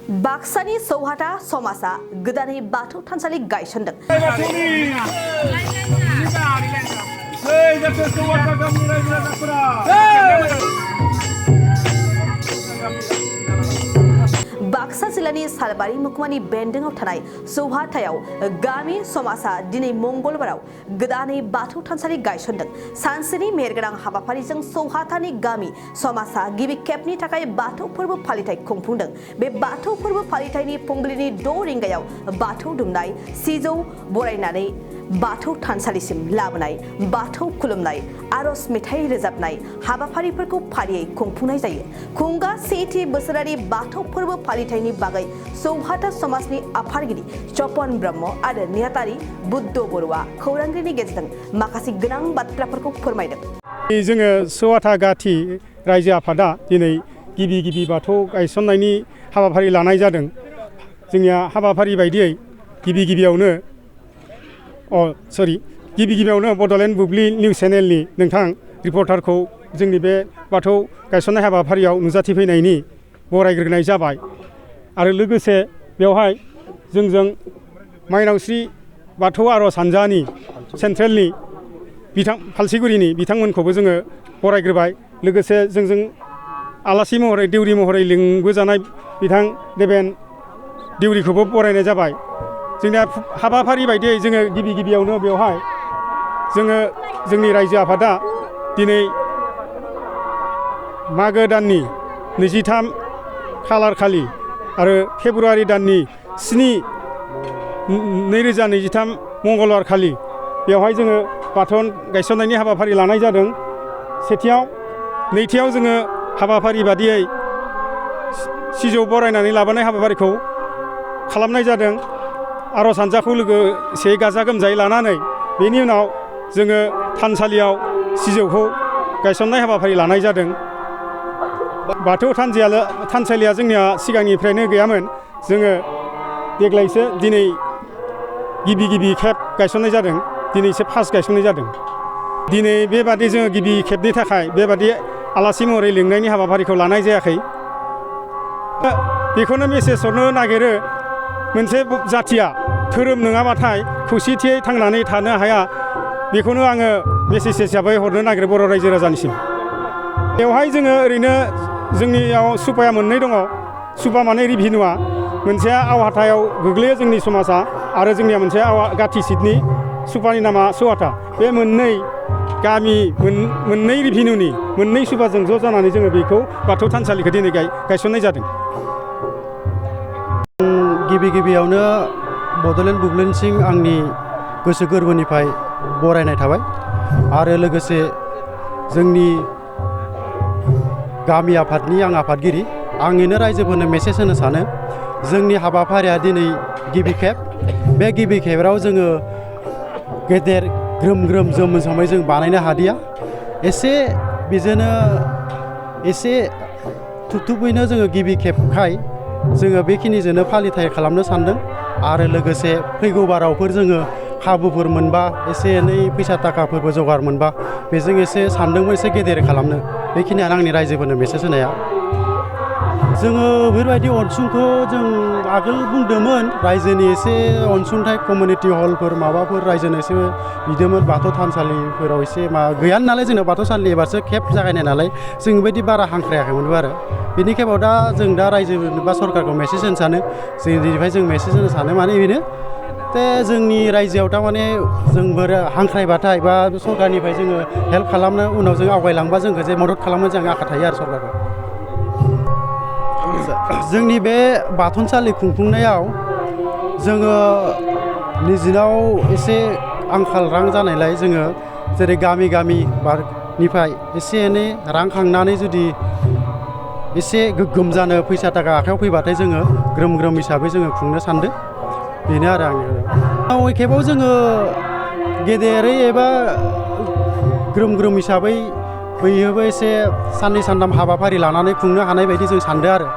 बाक्सानि सौहाटा समाजा गोदानै बाथौ थानसालि गायसनदों। बाक्सा जिल्लानि सालबारि महकुमानि बेन्दोंआव थानाय सौहाटायाव गामि समाजा दिनै मंगलबाराव गोदानै बाथौ थानसालि गायसनदों। सानसेनि मेहेरगोनां हाबाफारिजों सौहाटानि गामि समाजा गिबि खेबनि थाखाय बाथौ फोरबो फालिथाय खुंफुंदों। बे बाथौ फोरबो फालिथायनि फुंबिलिनि 6 रिंगायाव बाथौ दुमनाय, सिजौ बरायनानै बाथौ थानसालिसिम लाबोनाय, बाथौ खुलुमनाय, आरज मेथाइ रोजाबनाय हाबाफारिफोरखौ फारियै खुंफुंनाय जायो। खुंगा सेथि बोसोरारि बाथौ फोरबो फालिथायनि बागै सौहाटा समाजनि आफादगिरि चपन ब्रह्म आरो नेहाथारि बुद्ध बरुवा खौरांगिरिनि गेजेरजों माखासे गोनां बाथ्राफोरखौ फोरमायदों। जोङो सौहाटा गाथि रायजो आफादा दिनै गिबि बाथौ गायसननायनि हाबाफारि लानाय जादों। जोंनिया हाबाफारि बायदियै गिबियावनो बड'लेण्ड बुब्लि निउस चेनेलनि नोंथां रिपर्टारखौ जोंनि बे बाथौ गायसननाय हाबाफारियाव नुजाथिफैनायनि बरायग्रोनाय जाबाय। आरो लोगोसे बेवहाय जोंजों माइनावस्रि बाथौ आर'ज हानजानि सेन्ट्रेलनि फालसिगुरिनि बिथांमोनखौबो जोङो बरायग्रोबाय। लोगोसे जोंजों आलासि महरै देउरि महरै लिंबोजानाय बिथां देबेन देउरिखौबो बरायनाय जाबाय। जोंना हाबाफारि बायदियै जोङो गिबियावनो बेवहाय जोङो जोंनि रायजो आफादा दिनै मागो दाननि 23 खालार खालि आरो फेब्रुवारि दाननि 7 2023 मंगलबार खालि बेवहाय जोङो बाथौ गायसननायनि हाबाफारि लानाय जादों। नैथियाव जोङो हाबाफारि बादियै सिजौ बरायनानै लाबोनाय हाबाफारिखौ खालामनाय जादों। आर'ज हानजाखौ लोगोसे गाजा गोमजायै लानानै बेनि उनाव जोङो थानसालियाव सिजौखौ गायसननाय हाबाफारि लानाय जादों। बाथौ थानसालिया जोंनिया सिगांनिफ्रायनो गैयामोन। जोङो देग्लायसो दिनै गिबि खेब गायसननाय जादों। दिनैसो फार्स्ट गायसननाय जादों। दिनै बेबादि जोङो गिबि खेबनि थाखाय बेबादि आलासि महरै लिंनायनि हाबाफारिखौ लानाय जायाखै। बेखौनो मेसेज हरनो नागिरो, मोनसे जाथिया धोरोम नङाबाथाय खौसेथियै थांनानै थानो हाया। बेखौनो आङो मेसेज हिसाबै हरनो नागिरो बर' रायजो राजानिसिम। बेवहाय जोङो ओरैनो जोंनियाव सुपाया मोननै दङ। सुपा माने रिभिनिउआ मोनसेया आवहाटायाव गोग्लैयो जोंनि समाजा, आरो जोंनिया मोनसे गाथि सिटनि सुपानि नामा सौहाटा। बे मोननै गामि मोननै रिभिनिउनि मोननै सुपाजों ज' जानानै जोङो बेखौ बाथौ थानसालिखौ दिनै गायसननाय जादों। गिबियावनो बड'लेण्ड बुब्लिसिम आंनि गोसो गोरबोनिफ्राय बरायनाय थाबाय। आरो लोगोसे जोंनि गामि आफादनि आं आफादगिरि, आंनिनो रायजोफोरनो मेसेज होनो सानो, जोंनि हाबाफारिया दिनै गिबि खेब। बे गिबि खेबाव जोङो गेदेर ग्रोम जोमै जों बानायनो हादिया। बेजोंनो थुबैनो जोङो गिबि खेबखाय जोङो बेखिनिजोंनो फालिथाय खालामनो सानदों। आरो लोगोसे फैगौ बारावफोर जोङो खाबुफोर मोनबा, एसे एनै फैसा थाखाफोरबो जगार मोनबा, बेजों एसे सानदोंमोन एसे गेदेर खालामनो। बेखिनियानो आंनि रायजोफोरनो मेसेज होनाया। जोङो बेफोरबायदि अनसुंखौ जों आगोल बुंदोंमोन, रायजोनि एसे अनसुंथाइ कमिउनिटि हलफोर माबाफोर रायजोनो एसे बिदोंमोन। बाथौ थानसालिफोराव एसे गैयानो नालाय जोंनाव बाथौ थानसालि एबारसो खेब जागायनाय नालाय जों बेबायदि बारा हांख्रायाखैमोनबो आरो। बेनि खेबाव जों दा रायजो बा सरकारखौ मेसेज होनो सानो, जोंनिफ्राय जों मेसेज होनो सानो माने बेनो जोंनि रायजोआव थारमाने जोंफोर हांख्रायबाथाय बा सरकारनिफ्राय जोङो हेल्प खालामनो, उनाव जों आवगायलांबा जोंखौ जे मदद खालामनो जों आखा थायो आरो सरकारखौ। जोंनि बे बाथौनसालि खुंफुंनायाव जोङो निजिनाव एसे आंखाल रां जानायलाय जोङो जेरै गामिनिफ्राय एसे एनै रां खांनानै जुदि एसे गोग्गोम जानो फैसा थाखा आखायाव फैबाथाय जोङो ग्रोम हिसाबै जोङो खुंनो सानदों। बेनो आरो आंनि खेबाव जोङो गेदेरै एबा ग्रोम हिसाबै बैयोबो एसे साननै सानथाम हाबाफारि लानानै खुंनो हानाय बायदि जों सानदों आरो।